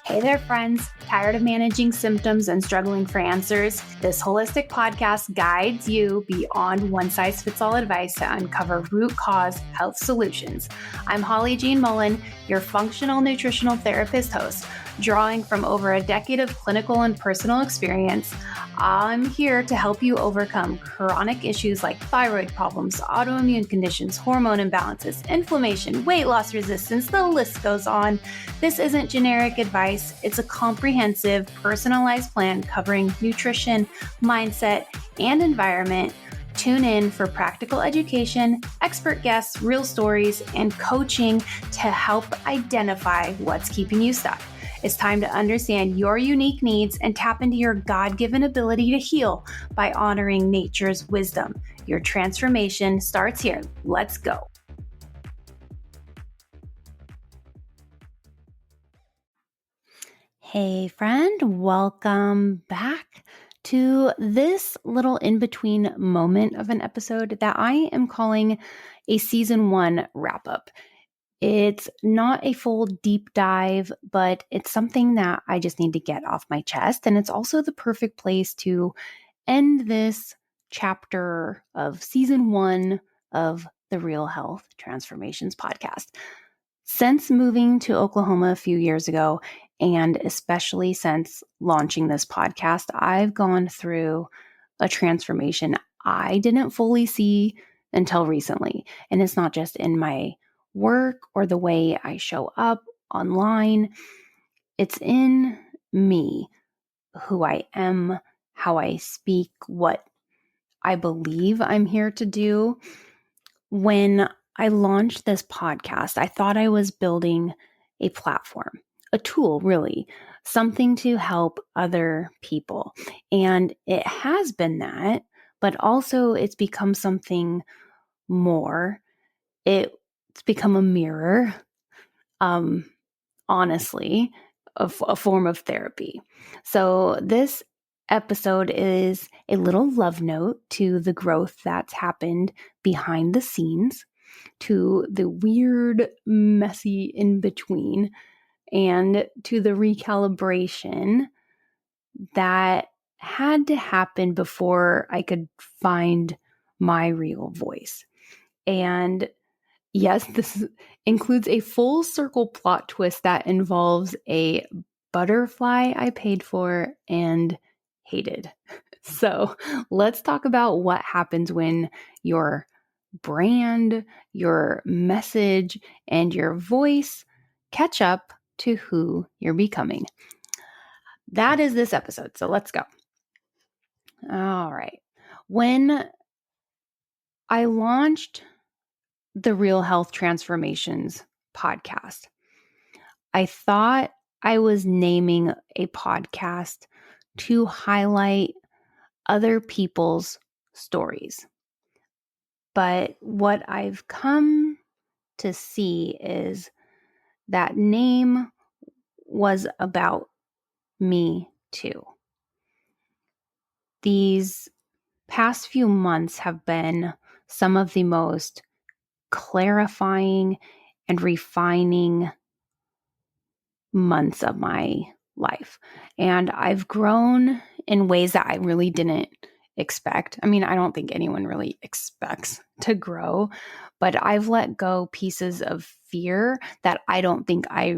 Hey there, friends. Tired of managing symptoms and struggling for answers? This holistic podcast guides you beyond one-size-fits-all advice to uncover root cause health solutions. I'm Holly Jean Mullen, your functional nutritional therapist host. Drawing from over a decade of clinical and personal experience, I'm here to help you overcome chronic issues like thyroid problems, autoimmune conditions, hormone imbalances, inflammation, weight loss resistance, the list goes on. This isn't generic advice. It's a comprehensive, personalized plan covering nutrition, mindset, and environment. Tune in for practical education, expert guests, real stories, and coaching to help identify what's keeping you stuck. It's time to understand your unique needs and tap into your God-given ability to heal by honoring nature's wisdom. Your transformation starts here. Let's go. Hey friend, welcome back to this little in-between moment of an episode that I am calling a season 1 wrap-up. It's not a full deep dive, but it's something that I just need to get off my chest. And it's also the perfect place to end this chapter of season 1 of the Real Health Transformations podcast. Since moving to Oklahoma a few years ago, and especially since launching this podcast, I've gone through a transformation I didn't fully see until recently. And it's not just in my work or the way I show up online. It's in me, who I am, how I speak, what I believe I'm here to do. When I launched this podcast, I thought I was building a platform, a tool, really, something to help other people. And it has been that, but also it's become something more. It's become a mirror, honestly, a form of therapy. So this episode is a little love note to the growth that's happened behind the scenes, to the weird, messy in between, and to the recalibration that had to happen before I could find my real voice. And yes, this includes a full circle plot twist that involves a butterfly I paid for and hated. So let's talk about what happens when your brand, your message, and your voice catch up to who you're becoming. That is this episode. So let's go. All right. When I launched the Real Health Transformations podcast, I thought I was naming a podcast to highlight other people's stories. But what I've come to see is that name was about me too. These past few months have been some of the most clarifying and refining months of my life. And I've grown in ways that I really didn't expect. I mean, I don't think anyone really expects to grow, but I've let go pieces of fear that I don't think I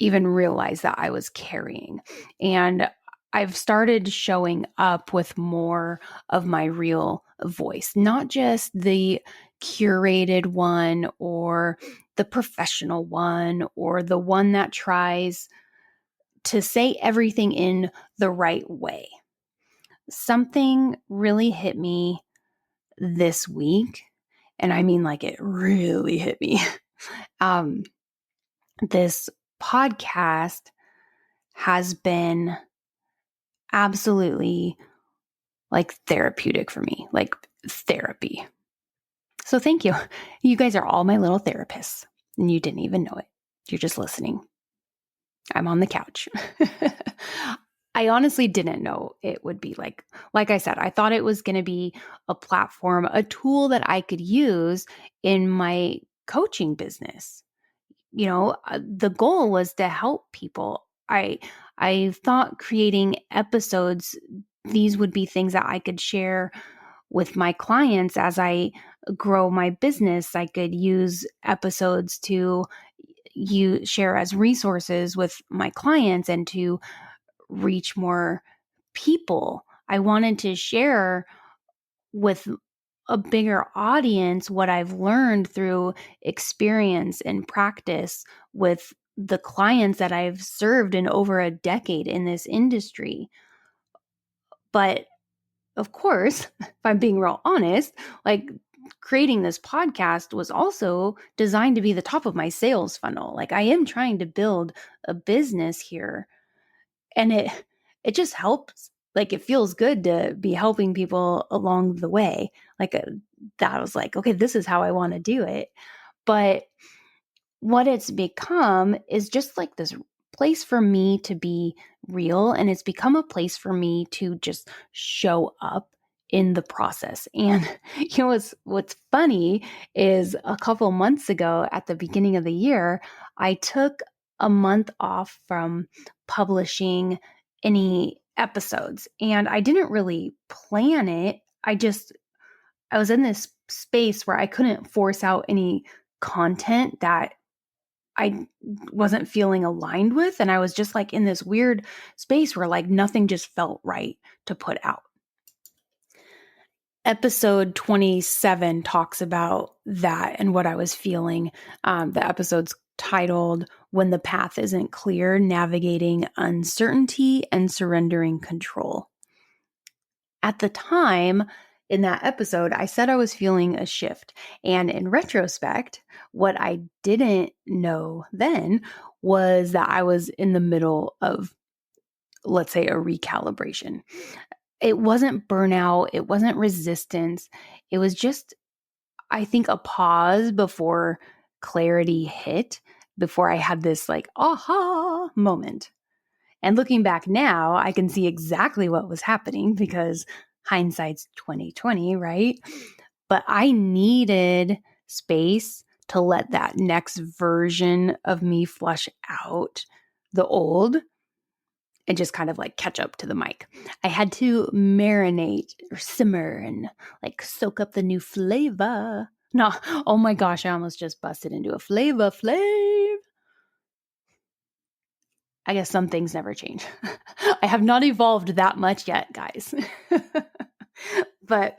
even realized that I was carrying. And I've started showing up with more of my real voice, not just the curated one or the professional one or the one that tries to say everything in the right way. Something really hit me this week, and I mean like it really hit me. This podcast has been absolutely like therapeutic for me, like therapy. So thank you. You guys are all my little therapists, and you didn't even know it. You're just listening. I'm on the couch. I honestly didn't know it would be like I said, I thought it was going to be a platform, a tool that I could use in my coaching business. You know, the goal was to help people. I thought creating episodes, these would be things that I could share with my clients as I grow my business. I could use episodes to share as resources with my clients and to reach more people. I wanted to share with a bigger audience what I've learned through experience and practice with the clients that I've served in over a decade in this industry. But of course, if I'm being real honest, like creating this podcast was also designed to be the top of my sales funnel. Like I am trying to build a business here, and it just helps. Like it feels good to be helping people along the way. Like that was like, okay, this is how I want to do it. But what it's become is just like this place for me to be real, and it's become a place for me to just show up in the process. And what's funny is a couple months ago at the beginning of the year, I took a month off from publishing any episodes, and I didn't really plan it. I was in this space where I couldn't force out any content that I wasn't feeling aligned with. And I was just like in this weird space where like nothing just felt right to put out. Episode 27 talks about that and what I was feeling. The episode's titled When the Path Isn't Clear, Navigating Uncertainty and Surrendering Control. At the time, in that episode, I said I was feeling a shift. And in retrospect, what I didn't know then was that I was in the middle of, let's say, a recalibration. It wasn't burnout. It wasn't resistance. It was just, I think, a pause before clarity hit, before I had this like aha moment. And looking back now, I can see exactly what was happening because hindsight's 2020, right? But I needed space to let that next version of me flush out the old and just kind of like catch up to the mic. I had to marinate or simmer and like soak up the new flavor. No, oh my gosh, I almost just busted into a flavor flav. I guess some things never change. I have not evolved that much yet, guys. But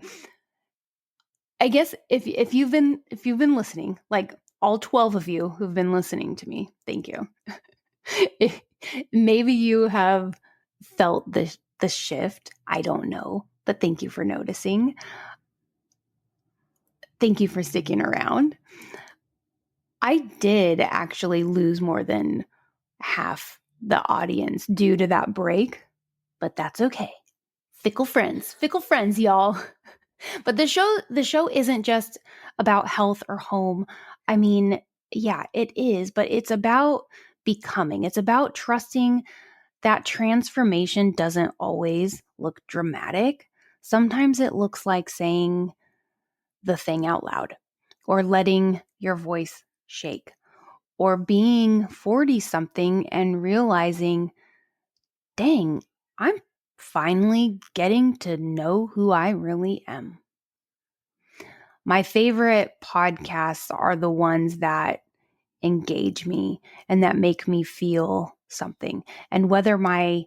I guess if you've been listening, like all 12 of you who've been listening to me, thank you. Maybe you have felt the shift. I don't know, but thank you for noticing. Thank you for sticking around. I did actually lose more than half the audience due to that break, but that's okay. Fickle friends, y'all. But the show isn't just about health or home. I mean, yeah, it is, but it's about becoming. It's about trusting that transformation doesn't always look dramatic. Sometimes it looks like saying the thing out loud, or letting your voice shake, or being 40 something and realizing, dang, I'm finally getting to know who I really am. My favorite podcasts are the ones that engage me and that make me feel something. And whether my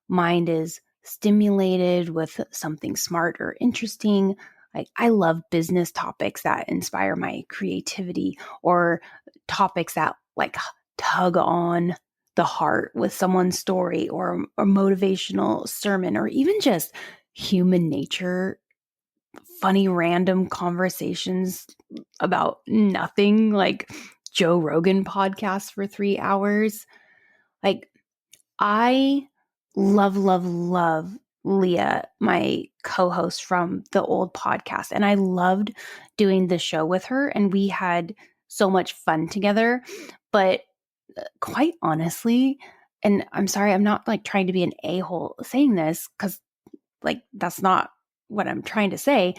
mind is stimulated with something smart or interesting, like I love business topics that inspire my creativity, or topics that like tug on the heart with someone's story, or a motivational sermon, or even just human nature, funny random conversations about nothing, like Joe Rogan podcasts for 3 hours. Like I love Leah, my co-host from the old podcast, and I loved doing the show with her, and we had so much fun together. But quite honestly, and I'm sorry, I'm not like trying to be an a-hole saying this, because like that's not what I'm trying to say,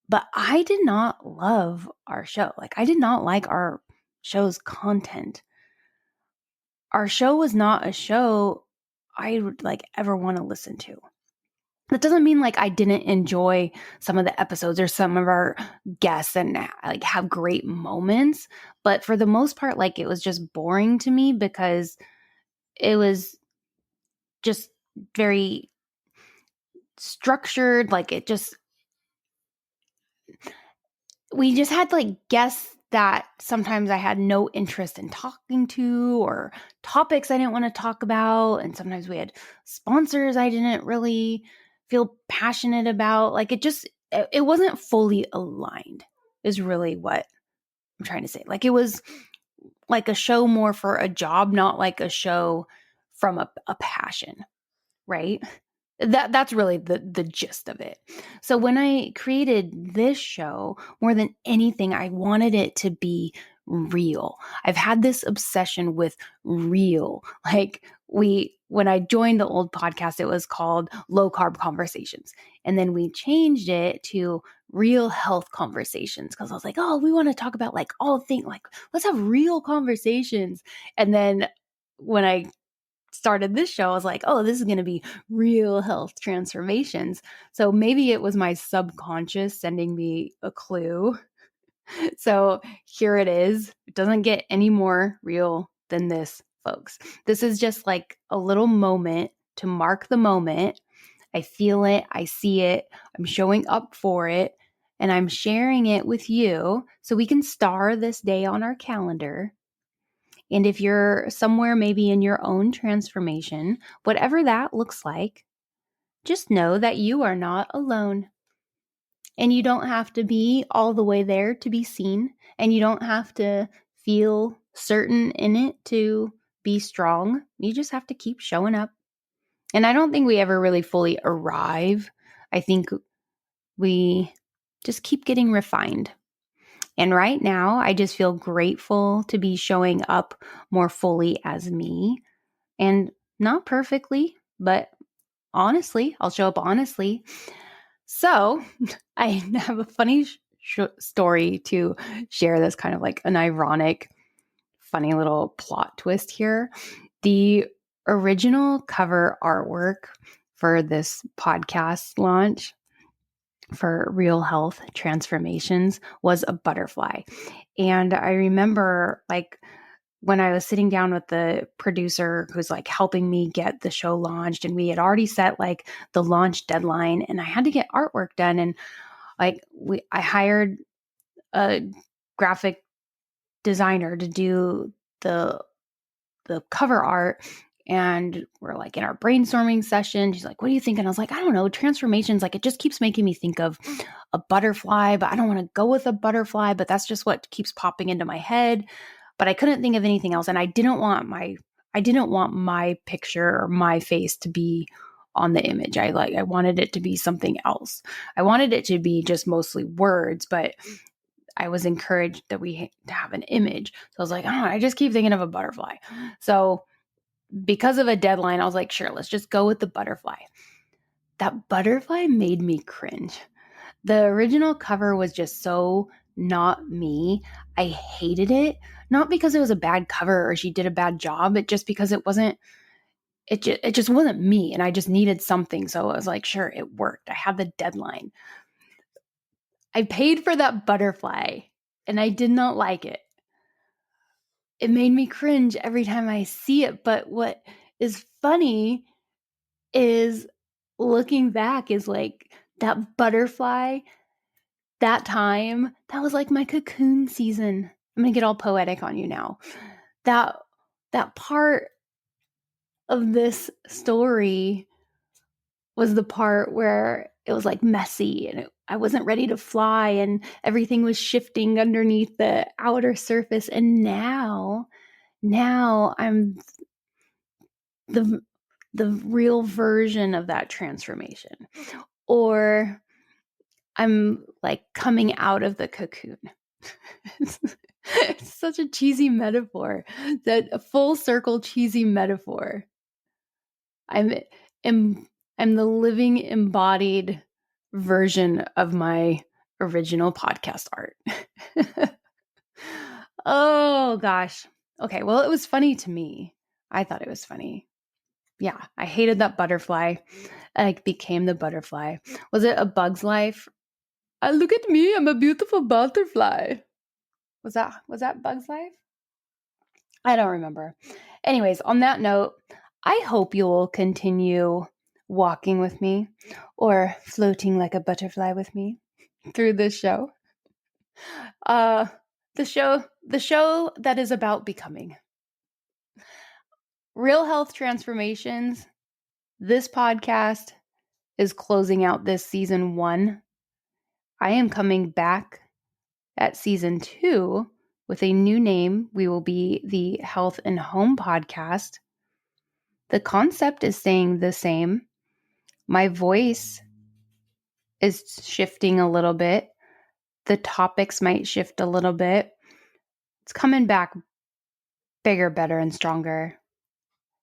but I did not love our show. Like I did not like our show's content. Our show was not a show I would like ever want to listen to. That doesn't mean like I didn't enjoy some of the episodes or some of our guests and like have great moments, but for the most part, like it was just boring to me because it was just very structured. Like we just had like guests that sometimes I had no interest in talking to, or topics I didn't want to talk about. And sometimes we had sponsors I didn't really feel passionate about. Like it wasn't fully aligned, is really what I'm trying to say. Like it was like a show more for a job, not like a show from a passion, right? That's really the gist of it. So when I created this show, more than anything, I wanted it to be real. I've had this obsession with real. Like when I joined the old podcast, it was called Low Carb Conversations. And then we changed it to Real Health Conversations because I was like, oh, we want to talk about like all things, like let's have real conversations. And then when I started this show, I was like, oh, this is going to be real health transformations. So maybe it was my subconscious sending me a clue. So here it is. It doesn't get any more real than this, folks. This is just like a little moment to mark the moment. I feel it. I see it. I'm showing up for it. And I'm sharing it with you so we can star this day on our calendar. And if you're somewhere maybe in your own transformation, whatever that looks like, just know that you are not alone. And you don't have to be all the way there to be seen. And you don't have to feel certain in it to be strong. You just have to keep showing up. And I don't think we ever really fully arrive. I think we just keep getting refined. And right now, I just feel grateful to be showing up more fully as me. And not perfectly, but honestly, I'll show up honestly. So I have a funny story to share, this kind of like an ironic, funny little plot twist here. The original cover artwork for this podcast launch for Real Health Transformations was a butterfly. And I remember like when I was sitting down with the producer who's like helping me get the show launched, and we had already set like the launch deadline, and I had to get artwork done. And like I hired a graphic designer to do the cover art. And we're like in our brainstorming session. She's like, what do you think? And I was like, I don't know. Transformations, like it just keeps making me think of a butterfly, but I don't want to go with a butterfly, but that's just what keeps popping into my head. But I couldn't think of anything else. And I didn't want my picture or my face to be on the image. I wanted it to be something else. I wanted it to be just mostly words, but I was encouraged that we to have an image. So I was like, oh, I just keep thinking of a butterfly. So because of a deadline, I was like, sure, let's just go with the butterfly. That butterfly made me cringe. The original cover was just so not me. I hated it. Not because it was a bad cover or she did a bad job, but just because it just wasn't me, and I just needed something. So I was like, sure, it worked. I had the deadline. I paid for that butterfly and I did not like it. It made me cringe every time I see it. But what is funny is looking back is like that butterfly, that time, that was like my cocoon season. I'm going to get all poetic on you now. That part of this story was the part where it was like messy and I wasn't ready to fly and everything was shifting underneath the outer surface. And now I'm the real version of that transformation. Or I'm like coming out of the cocoon. It's such a cheesy metaphor, that a full circle cheesy metaphor. I'm the living embodied version of my original podcast art. Oh gosh. Okay, well, it was funny to me. I thought it was funny. Yeah, I hated that butterfly. I became the butterfly. Was it A Bug's Life? Look at me, I'm a beautiful butterfly. Was that Bug's Life? I don't remember. Anyways, on that note, I hope you'll continue walking with me or floating like a butterfly with me through this show. The show that is about becoming. Real Health Transformations. This podcast is closing out this season 1. I am coming back at season 2 with a new name. We will be the Health and Home Podcast. The concept is staying the same. My voice is shifting a little bit. The topics might shift a little bit. It's coming back bigger, better, and stronger.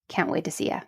Can't wait to see ya.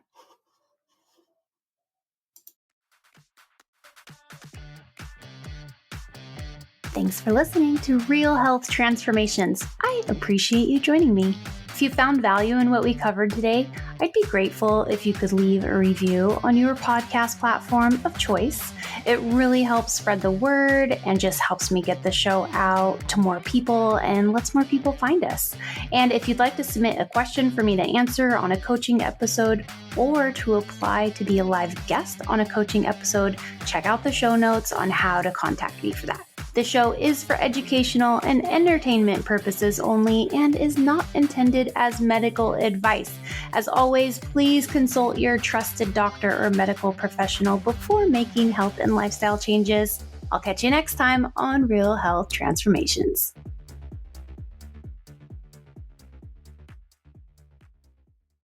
Thanks for listening to Real Health Transformations. I appreciate you joining me. If you found value in what we covered today, I'd be grateful if you could leave a review on your podcast platform of choice. It really helps spread the word and just helps me get the show out to more people and lets more people find us. And if you'd like to submit a question for me to answer on a coaching episode or to apply to be a live guest on a coaching episode, check out the show notes on how to contact me for that. The show is for educational and entertainment purposes only and is not intended as medical advice. As always, please consult your trusted doctor or medical professional before making health and lifestyle changes. I'll catch you next time on Real Health Transformations.